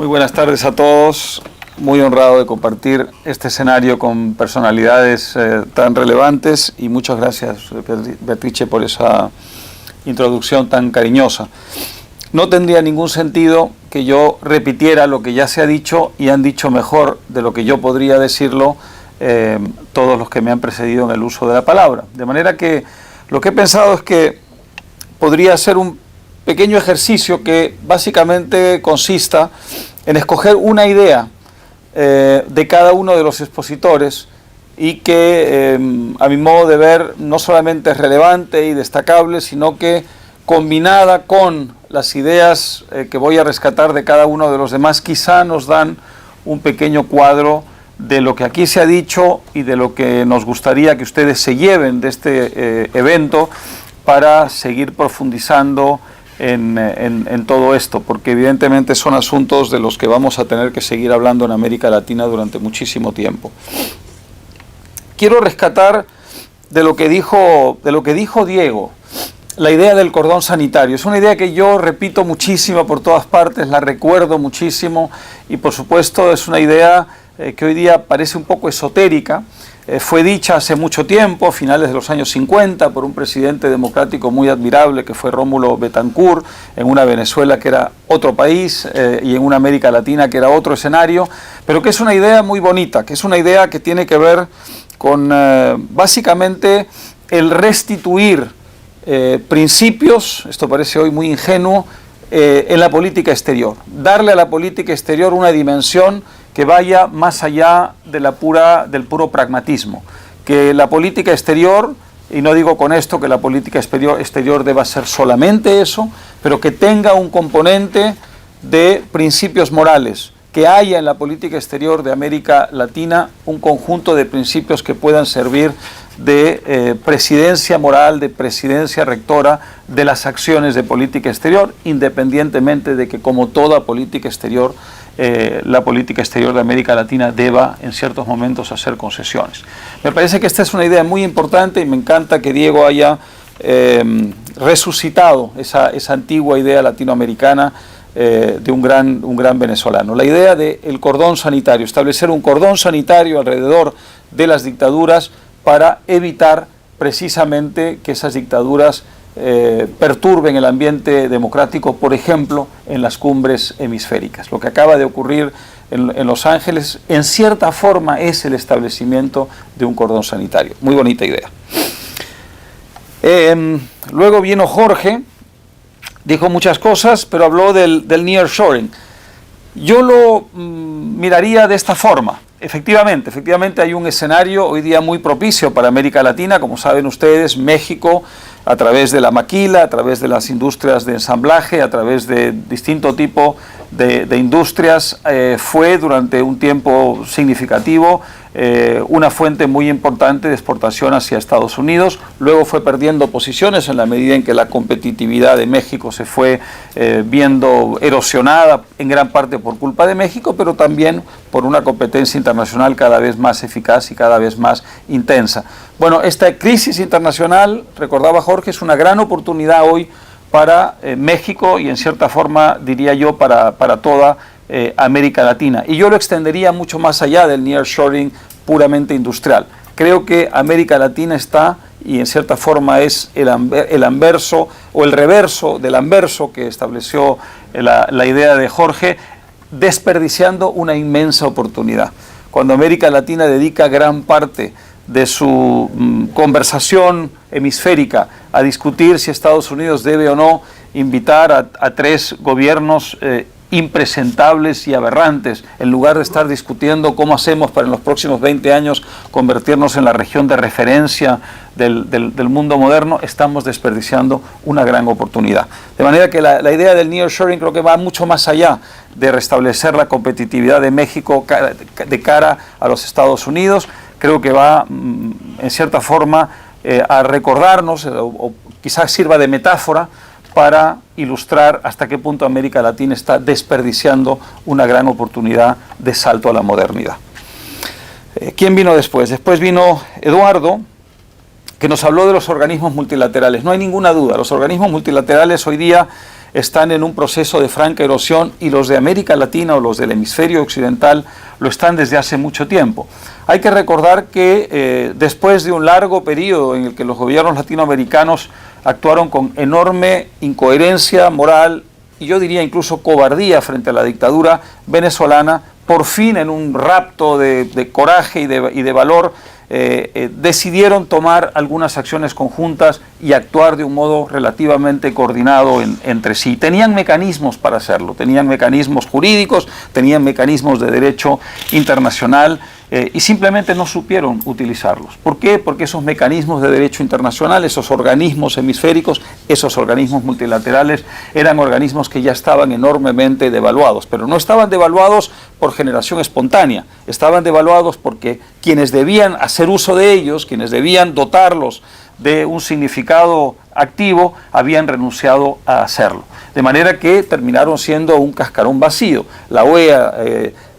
Muy buenas tardes a todos. Muy honrado de compartir este escenario con personalidades tan relevantes y muchas gracias, Beatrice, por esa introducción tan cariñosa. No tendría ningún sentido que yo repitiera lo que ya se ha dicho y han dicho mejor de lo que yo podría decirlo todos los que me han precedido en el uso de la palabra. De manera que lo que he pensado es que podría ser un pequeño ejercicio que básicamente consista en escoger una idea de cada uno de los expositores y que a mi modo de ver no solamente es relevante y destacable, sino que combinada con las ideas que voy a rescatar de cada uno de los demás, quizá nos dan un pequeño cuadro de lo que aquí se ha dicho y de lo que nos gustaría que ustedes se lleven de este evento para seguir profundizando en todo esto, porque evidentemente son asuntos de los que vamos a tener que seguir hablando en América Latina durante muchísimo tiempo. Quiero rescatar de lo que dijo Diego, la idea del cordón sanitario. Es una idea que yo repito muchísimo por todas partes, la recuerdo muchísimo y por supuesto es una idea que hoy día parece un poco esotérica. Fue dicha hace mucho tiempo, a finales de los años 50, por un presidente democrático muy admirable que fue Rómulo Betancourt, en una Venezuela que era otro país y en una América Latina que era otro escenario, pero que es una idea muy bonita, que es una idea que tiene que ver con básicamente el restituir principios, esto parece hoy muy ingenuo, en la política exterior, darle a la política exterior una dimensión que vaya más allá de del puro pragmatismo, que la política exterior, y no digo con esto que la política exterior deba ser solamente eso, pero que tenga un componente de principios morales, que haya en la política exterior de América Latina un conjunto de principios que puedan servir de presidencia moral, de presidencia rectora de las acciones de política exterior, independientemente de que, como toda política exterior, la política exterior de América Latina deba en ciertos momentos hacer concesiones. Me parece que esta es una idea muy importante y me encanta que Diego haya resucitado esa antigua idea latinoamericana de un gran venezolano. La idea del cordón sanitario, establecer un cordón sanitario alrededor de las dictaduras para evitar precisamente que esas dictaduras perturben el ambiente democrático, por ejemplo, en las cumbres hemisféricas. Lo que acaba de ocurrir en Los Ángeles, en cierta forma, es el establecimiento de un cordón sanitario. Muy bonita idea. Luego vino Jorge, dijo muchas cosas, pero habló del nearshoring. Yo lo miraría de esta forma. Efectivamente hay un escenario hoy día muy propicio para América Latina, como saben ustedes. México, a través de la maquila, a través de las industrias de ensamblaje, a través de distinto tipo de industrias, fue durante un tiempo significativo una fuente muy importante de exportación hacia Estados Unidos. Luego fue perdiendo posiciones en la medida en que la competitividad de México se fue viendo erosionada en gran parte por culpa de México, pero también por una competencia internacional cada vez más eficaz y cada vez más intensa. Bueno, esta crisis internacional, recordaba Jorge, es una gran oportunidad hoy para México y en cierta forma, diría yo, para toda América Latina. Y yo lo extendería mucho más allá del nearshoring puramente industrial. Creo que América Latina está, y en cierta forma es el anverso o el reverso del anverso que estableció la idea de Jorge, desperdiciando una inmensa oportunidad. Cuando América Latina dedica gran parte de su conversación hemisférica a discutir si Estados Unidos debe o no invitar a tres gobiernos impresentables y aberrantes, en lugar de estar discutiendo cómo hacemos para en los próximos 20 años convertirnos en la región de referencia del mundo moderno, estamos desperdiciando una gran oportunidad. De manera que la idea del nearshoring creo que va mucho más allá de restablecer la competitividad de México de cara a los Estados Unidos. Creo que va, en cierta forma, a recordarnos, o quizás sirva de metáfora, para ilustrar hasta qué punto América Latina está desperdiciando una gran oportunidad de salto a la modernidad. ¿Quién vino después? Después vino Eduardo, que nos habló de los organismos multilaterales. No hay ninguna duda, los organismos multilaterales hoy día están en un proceso de franca erosión y los de América Latina o los del hemisferio occidental lo están desde hace mucho tiempo. Hay que recordar que después de un largo periodo en el que los gobiernos latinoamericanos actuaron con enorme incoherencia moral y yo diría incluso cobardía frente a la dictadura venezolana, por fin en un rapto de coraje y de valor, decidieron tomar algunas acciones conjuntas y actuar de un modo relativamente coordinado entre sí. Tenían mecanismos para hacerlo, tenían mecanismos jurídicos, tenían mecanismos de derecho internacional y simplemente no supieron utilizarlos. ¿Por qué? Porque esos mecanismos de derecho internacional, esos organismos hemisféricos, esos organismos multilaterales, eran organismos que ya estaban enormemente devaluados, pero no estaban devaluados por generación espontánea, estaban devaluados porque quienes debían hacer uso de ellos, quienes debían dotarlos de un significado activo, habían renunciado a hacerlo. De manera que terminaron siendo un cascarón vacío. La OEA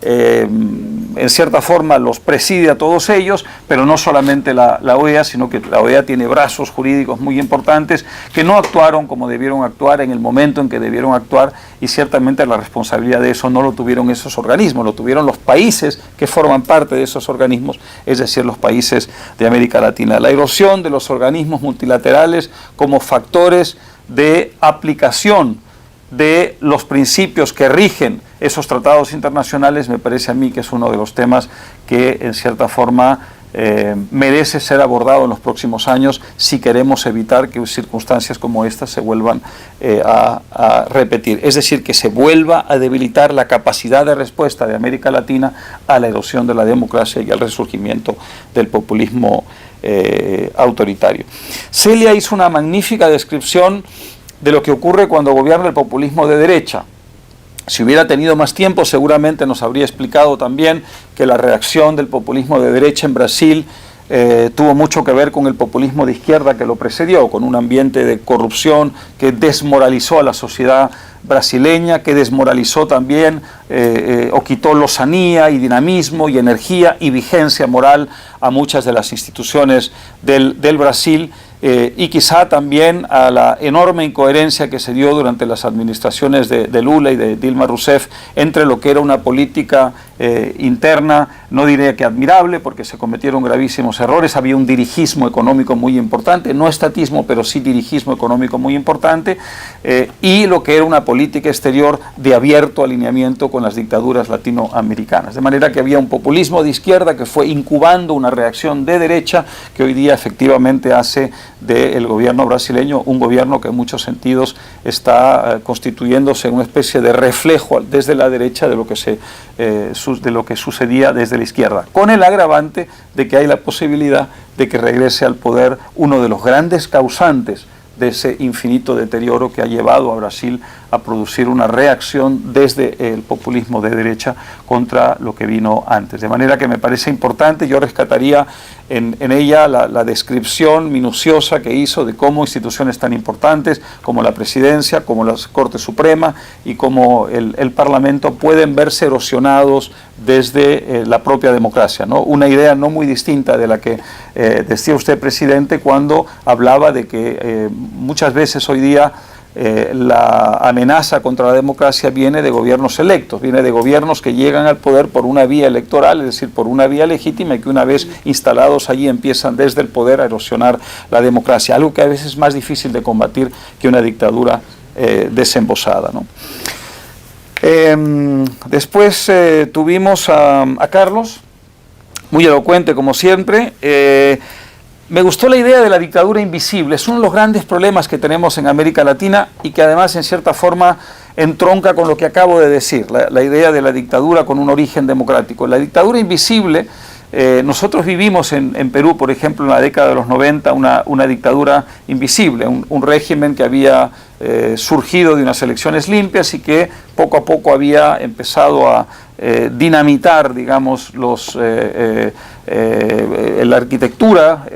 en cierta forma los preside a todos ellos, pero no solamente la OEA, sino que la OEA tiene brazos jurídicos muy importantes que no actuaron como debieron actuar en el momento en que debieron actuar, y ciertamente la responsabilidad de eso no lo tuvieron esos organismos, lo tuvieron los países que forman parte de esos organismos, es decir, los países de América Latina. La erosión de los organismos multilaterales como factores de aplicación de los principios que rigen esos tratados internacionales me parece a mí que es uno de los temas que en cierta forma merece ser abordado en los próximos años si queremos evitar que circunstancias como estas se vuelvan a repetir. Es decir, que se vuelva a debilitar la capacidad de respuesta de América Latina a la erosión de la democracia y al resurgimiento del populismo autoritario. Celia hizo una magnífica descripción de lo que ocurre cuando gobierna el populismo de derecha. Si hubiera tenido más tiempo, seguramente nos habría explicado también que la reacción del populismo de derecha en Brasil tuvo mucho que ver con el populismo de izquierda que lo precedió, con un ambiente de corrupción que desmoralizó a la sociedad brasileña, que desmoralizó también o quitó lozanía y dinamismo y energía y vigencia moral a muchas de las instituciones del Brasil. Y quizá también a la enorme incoherencia que se dio durante las administraciones de Lula y de Dilma Rousseff entre lo que era una política interna, no diré que admirable, porque se cometieron gravísimos errores, había un dirigismo económico muy importante, no estatismo, pero sí dirigismo económico muy importante, y lo que era una política exterior de abierto alineamiento con las dictaduras latinoamericanas. De manera que había un populismo de izquierda que fue incubando una reacción de derecha que hoy día efectivamente hace del gobierno brasileño un gobierno que en muchos sentidos está constituyéndose en una especie de reflejo desde la derecha de lo que sucedía desde la izquierda, con el agravante de que hay la posibilidad de que regrese al poder uno de los grandes causantes de ese infinito deterioro que ha llevado a Brasil a producir una reacción desde el populismo de derecha contra lo que vino antes. De manera que me parece importante, yo rescataría en ella la descripción minuciosa que hizo de cómo instituciones tan importantes como la Presidencia, como la Corte Suprema y como el Parlamento pueden verse erosionados desde la propia democracia, ¿no? Una idea no muy distinta de la que decía usted, presidente, cuando hablaba de que muchas veces hoy día la amenaza contra la democracia viene de gobiernos electos, viene de gobiernos que llegan al poder por una vía electoral, es decir, por una vía legítima, y que una vez instalados allí empiezan desde el poder a erosionar la democracia, algo que a veces es más difícil de combatir que una dictadura desembosada, ¿no? Después tuvimos a Carlos, muy elocuente como siempre. Me gustó la idea de la dictadura invisible. Es uno de los grandes problemas que tenemos en América Latina y que además en cierta forma entronca con lo que acabo de decir, la idea de la dictadura con un origen democrático. La dictadura invisible, nosotros vivimos en Perú, por ejemplo, en la década de los 90, una dictadura invisible, un régimen que había surgido de unas elecciones limpias y que poco a poco había empezado a dinamitar, digamos, la arquitectura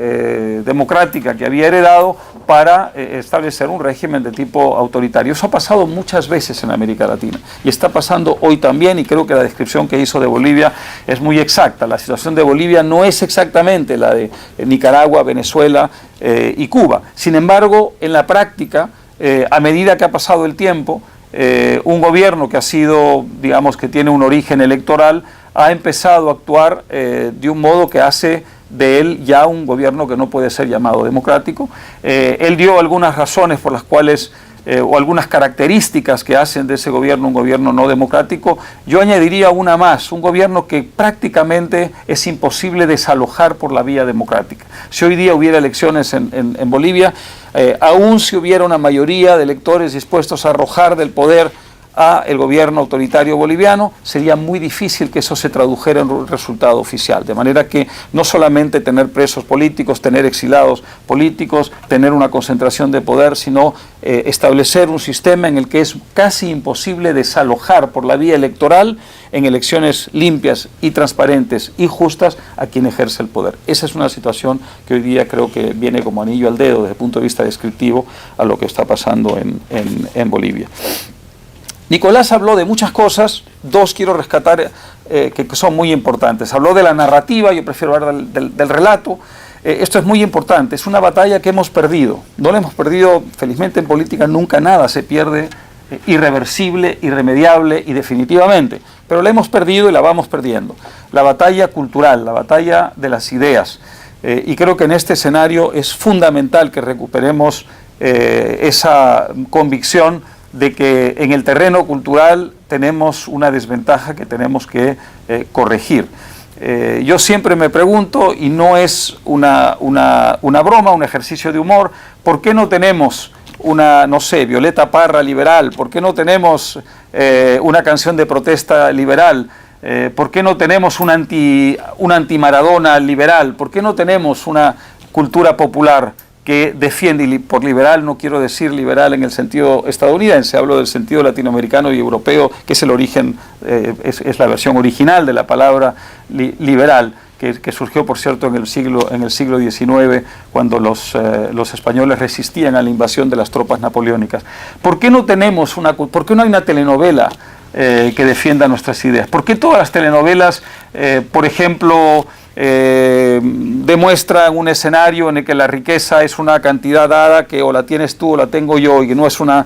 democrática que había heredado para establecer un régimen de tipo autoritario. Eso ha pasado muchas veces en América Latina y está pasando hoy también, y creo que la descripción que hizo de Bolivia es muy exacta. La situación de Bolivia no es exactamente la de Nicaragua, Venezuela y Cuba. Sin embargo, en la práctica, a medida que ha pasado el tiempo, un gobierno que ha sido, digamos, que tiene un origen electoral, ha empezado a actuar de un modo que hace de él ya un gobierno que no puede ser llamado democrático. Él dio algunas razones por las cuales, o algunas características que hacen de ese gobierno un gobierno no democrático. Yo añadiría una más, un gobierno que prácticamente es imposible desalojar por la vía democrática. Si hoy día hubiera elecciones en Bolivia, aún si hubiera una mayoría de electores dispuestos a arrojar del poder a el gobierno autoritario boliviano, sería muy difícil que eso se tradujera en un resultado oficial. De manera que no solamente tener presos políticos, tener exilados políticos, tener una concentración de poder, sino establecer un sistema en el que es casi imposible desalojar por la vía electoral en elecciones limpias y transparentes y justas a quien ejerce el poder. Esa es una situación que hoy día creo que viene como anillo al dedo desde el punto de vista descriptivo a lo que está pasando en Bolivia. Nicolás habló de muchas cosas, dos quiero rescatar que son muy importantes. Habló de la narrativa, yo prefiero hablar del relato. Esto es muy importante, es una batalla que hemos perdido. No la hemos perdido, felizmente en política nunca nada se pierde irreversible, irremediable y definitivamente, pero la hemos perdido y la vamos perdiendo. La batalla cultural, la batalla de las ideas. Y creo que en este escenario es fundamental que recuperemos esa convicción de que en el terreno cultural tenemos una desventaja que tenemos que corregir. Yo siempre me pregunto, y no es una broma, un ejercicio de humor, ¿por qué no tenemos una, no sé, Violeta Parra liberal? ¿Por qué no tenemos una canción de protesta liberal? ¿Por qué no tenemos un anti-Maradona liberal? ¿Por qué no tenemos una cultura popular que defiende? Y por liberal no quiero decir liberal en el sentido estadounidense, hablo del sentido latinoamericano y europeo, que es el origen, es la versión original de la palabra liberal, que surgió, por cierto, en el siglo XIX, cuando los españoles resistían a la invasión de las tropas napoleónicas. ¿Por qué no tenemos por qué no hay una telenovela que defienda nuestras ideas? ¿Por qué todas las telenovelas, por ejemplo, demuestran un escenario en el que la riqueza es una cantidad dada que o la tienes tú o la tengo yo, y que no es una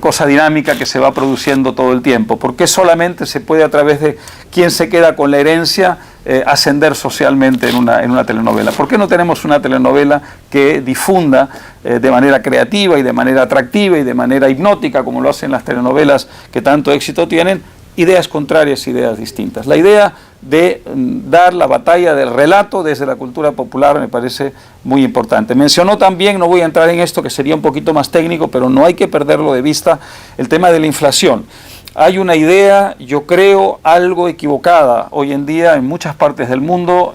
cosa dinámica que se va produciendo todo el tiempo? ¿Por qué solamente se puede, a través de quién se queda con la herencia, ascender socialmente en una telenovela? ¿Por qué no tenemos una telenovela que difunda de manera creativa y de manera atractiva y de manera hipnótica, como lo hacen las telenovelas que tanto éxito tienen, ideas contrarias, ideas distintas? La idea de dar la batalla del relato desde la cultura popular me parece muy importante. Mencionó también, no voy a entrar en esto que sería un poquito más técnico, pero no hay que perderlo de vista, el tema de la inflación. Hay una idea, yo creo, algo equivocada hoy en día en muchas partes del mundo.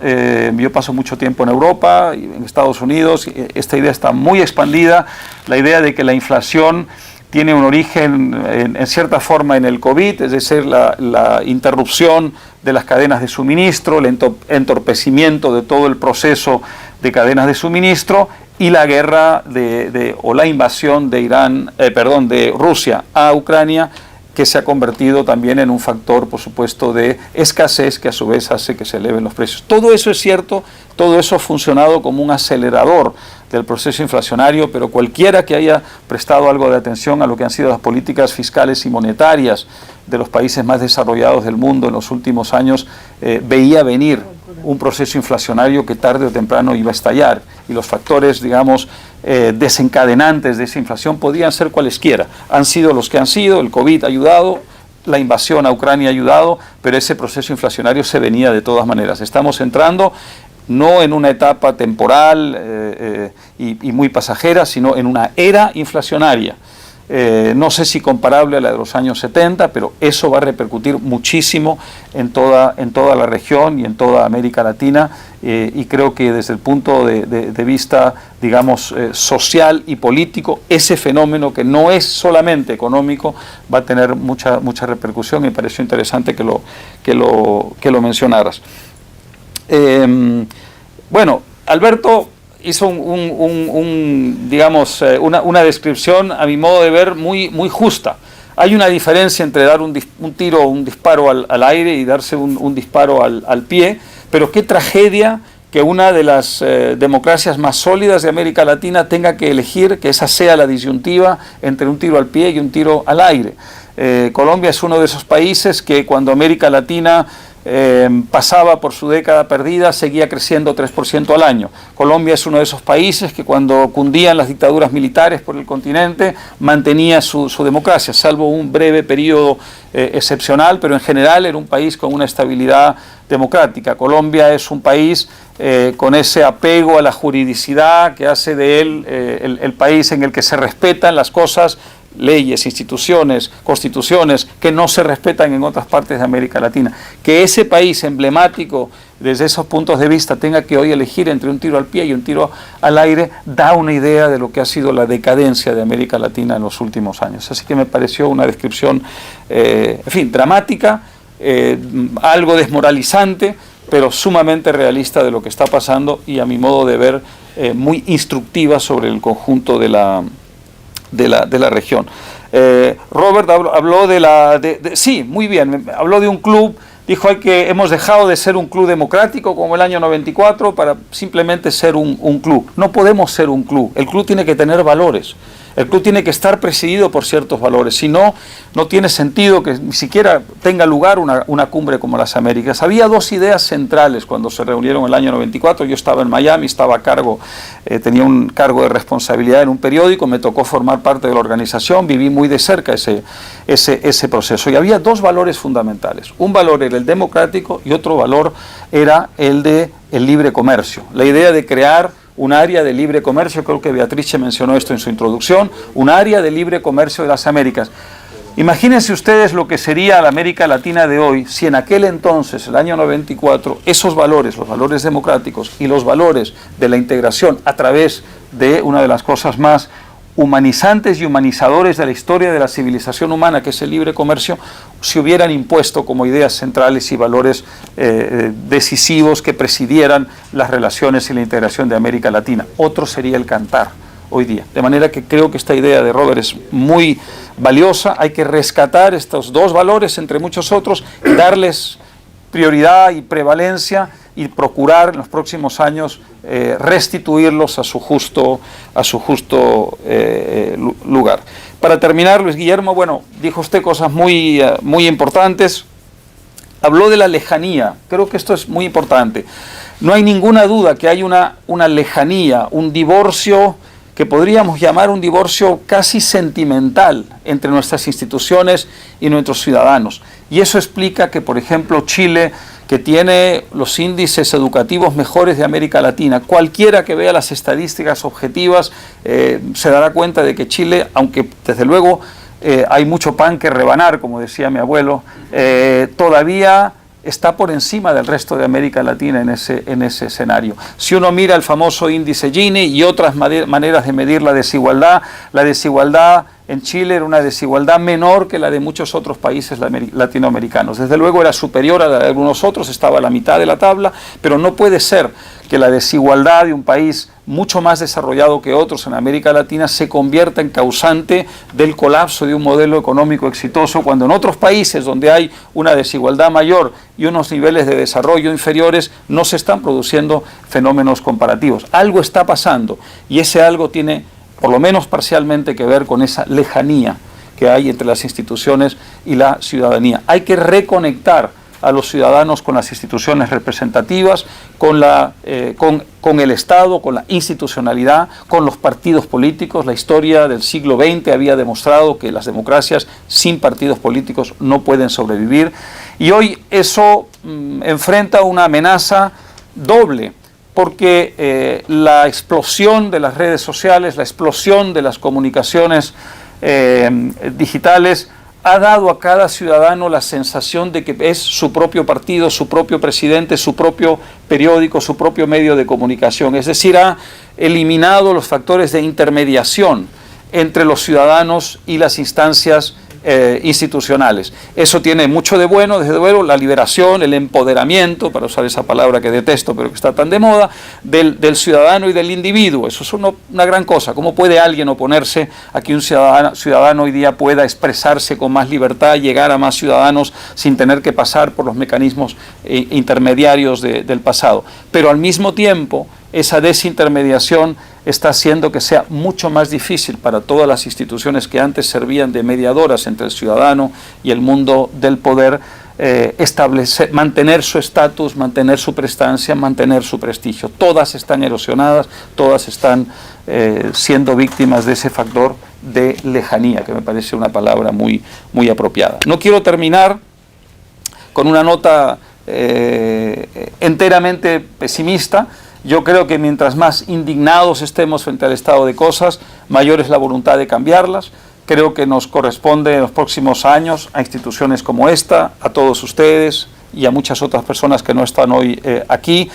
Yo paso mucho tiempo en Europa y en Estados Unidos. Esta idea está muy expandida, la idea de que la inflación tiene un origen en cierta forma en el COVID, es decir, la interrupción de las cadenas de suministro, el entorpecimiento de todo el proceso de cadenas de suministro y la guerra o la invasión de Rusia a Ucrania, que se ha convertido también en un factor, por supuesto, de escasez que a su vez hace que se eleven los precios. Todo eso es cierto, todo eso ha funcionado como un acelerador del proceso inflacionario, pero cualquiera que haya prestado algo de atención a lo que han sido las políticas fiscales y monetarias de los países más desarrollados del mundo en los últimos años, veía venir un proceso inflacionario que tarde o temprano iba a estallar, y los factores, digamos, desencadenantes de esa inflación podían ser cualesquiera. Han sido los que han sido, el COVID ha ayudado, la invasión a Ucrania ha ayudado, pero ese proceso inflacionario se venía de todas maneras. Estamos entrando no en una etapa temporal y muy pasajera, sino en una era inflacionaria. No sé si comparable a la de los años 70, pero eso va a repercutir muchísimo en toda la región y en toda América Latina, y creo que desde el punto de vista, digamos, social y político, ese fenómeno, que no es solamente económico, va a tener mucha repercusión, y me pareció interesante que lo mencionaras. Bueno, Alberto hizo una descripción, a mi modo de ver, muy justa. Hay una diferencia entre dar un disparo al aire y darse un disparo al pie, pero qué tragedia que una de las democracias más sólidas de América Latina tenga que elegir, que esa sea la disyuntiva entre un tiro al pie y un tiro al aire. Colombia es uno de esos países que cuando América Latina pasaba por su década perdida, seguía creciendo 3% al año. Colombia es uno de esos países que cuando cundían las dictaduras militares por el continente, mantenía su democracia, salvo un breve periodo excepcional, pero en general era un país con una estabilidad democrática. Colombia es un país con ese apego a la juridicidad que hace de él el país en el que se respetan las cosas, leyes, instituciones, constituciones que no se respetan en otras partes de América Latina. Que ese país emblemático desde esos puntos de vista tenga que hoy elegir entre un tiro al pie y un tiro al aire, da una idea de lo que ha sido la decadencia de América Latina en los últimos años. Así que me pareció una descripción, en fin, dramática, algo desmoralizante, pero sumamente realista de lo que está pasando y a mi modo de ver muy instructiva sobre el conjunto de la región. Robert habló sí, muy bien, habló de un club, dijo que hemos dejado de ser un club democrático como el año 94 para simplemente ser un club. No podemos ser un club, el club tiene que tener valores. El club tiene que estar presidido por ciertos valores, si no, no tiene sentido que ni siquiera tenga lugar una cumbre como las Américas. Había dos ideas centrales cuando se reunieron en el año 94, yo estaba en Miami, estaba a cargo, tenía un cargo de responsabilidad en un periódico, me tocó formar parte de la organización, viví muy de cerca ese proceso. Y había dos valores fundamentales, un valor era el democrático y otro valor era el de el libre comercio, la idea de crear un área de libre comercio, creo que Beatrice mencionó esto en su introducción, un área de libre comercio de las Américas. Imagínense ustedes lo que sería la América Latina de hoy si en aquel entonces, el año 94, esos valores, los valores democráticos y los valores de la integración a través de una de las cosas más humanizantes y humanizadores de la historia de la civilización humana, que es el libre comercio, se hubieran impuesto como ideas centrales y valores decisivos que presidieran las relaciones y la integración de América Latina. Otro sería el cantar hoy día. De manera que creo que esta idea de Robert es muy valiosa, hay que rescatar estos dos valores entre muchos otros, darles prioridad y prevalencia y procurar en los próximos años restituirlos a su justo lugar. Para terminar, Luis Guillermo, bueno, dijo usted cosas muy importantes, habló de la lejanía, creo que esto es muy importante. No hay ninguna duda que hay una lejanía, un divorcio que podríamos llamar un divorcio casi sentimental entre nuestras instituciones y nuestros ciudadanos. Y eso explica que, por ejemplo, Chile, que tiene los índices educativos mejores de América Latina, cualquiera que vea las estadísticas objetivas se dará cuenta de que Chile, aunque desde luego hay mucho pan que rebanar, como decía mi abuelo, todavía está por encima del resto de América Latina en ese escenario. Si uno mira el famoso índice Gini y otras maneras de medir la desigualdad en Chile era una desigualdad menor que la de muchos otros países latinoamericanos. Desde luego era superior a la de algunos otros, estaba a la mitad de la tabla, pero no puede ser que la desigualdad de un país mucho más desarrollado que otros en América Latina se convierta en causante del colapso de un modelo económico exitoso, cuando en otros países donde hay una desigualdad mayor y unos niveles de desarrollo inferiores no se están produciendo fenómenos comparativos. Algo está pasando y ese algo tiene por lo menos parcialmente que ver con esa lejanía que hay entre las instituciones y la ciudadanía. Hay que reconectar a los ciudadanos con las instituciones representativas, con el Estado, con la institucionalidad, con los partidos políticos. La historia del siglo XX había demostrado que las democracias sin partidos políticos no pueden sobrevivir. Y hoy eso enfrenta una amenaza doble, porque la explosión de las redes sociales, la explosión de las comunicaciones digitales ha dado a cada ciudadano la sensación de que es su propio partido, su propio presidente, su propio periódico, su propio medio de comunicación. Es decir, ha eliminado los factores de intermediación entre los ciudadanos y las instancias institucionales. Eso tiene mucho de bueno, desde luego, la liberación, el empoderamiento, para usar esa palabra que detesto pero que está tan de moda, del ciudadano y del individuo. Eso es una gran cosa. ¿Cómo puede alguien oponerse a que un ciudadano hoy día pueda expresarse con más libertad, llegar a más ciudadanos sin tener que pasar por los mecanismos intermediarios del pasado? Pero al mismo tiempo, esa desintermediación está haciendo que sea mucho más difícil para todas las instituciones que antes servían de mediadoras entre el ciudadano y el mundo del poder, mantener su estatus, mantener su prestancia, mantener su prestigio. Todas están erosionadas, todas están siendo víctimas de ese factor de lejanía, que me parece una palabra muy, muy apropiada. No quiero terminar con una nota enteramente pesimista. Yo creo que mientras más indignados estemos frente al estado de cosas, mayor es la voluntad de cambiarlas. Creo que nos corresponde en los próximos años a instituciones como esta, a todos ustedes y a muchas otras personas que no están hoy aquí,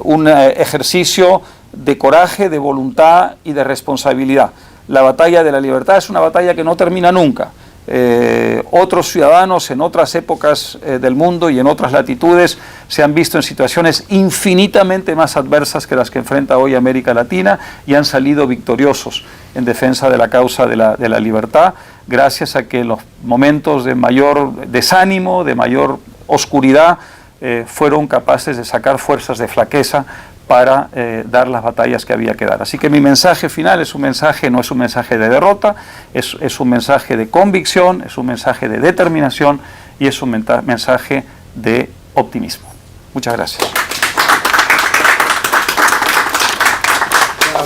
un ejercicio de coraje, de voluntad y de responsabilidad. La batalla de la libertad es una batalla que no termina nunca. Otros ciudadanos en otras épocas del mundo y en otras latitudes se han visto en situaciones infinitamente más adversas que las que enfrenta hoy América Latina y han salido victoriosos en defensa de la causa de la libertad, gracias a que en los momentos de mayor desánimo, de mayor oscuridad, fueron capaces de sacar fuerzas de flaqueza para dar las batallas que había que dar. Así que mi mensaje final es un mensaje, no es un mensaje de derrota, es un mensaje de convicción, es un mensaje de determinación y es un mensaje de optimismo. Muchas gracias.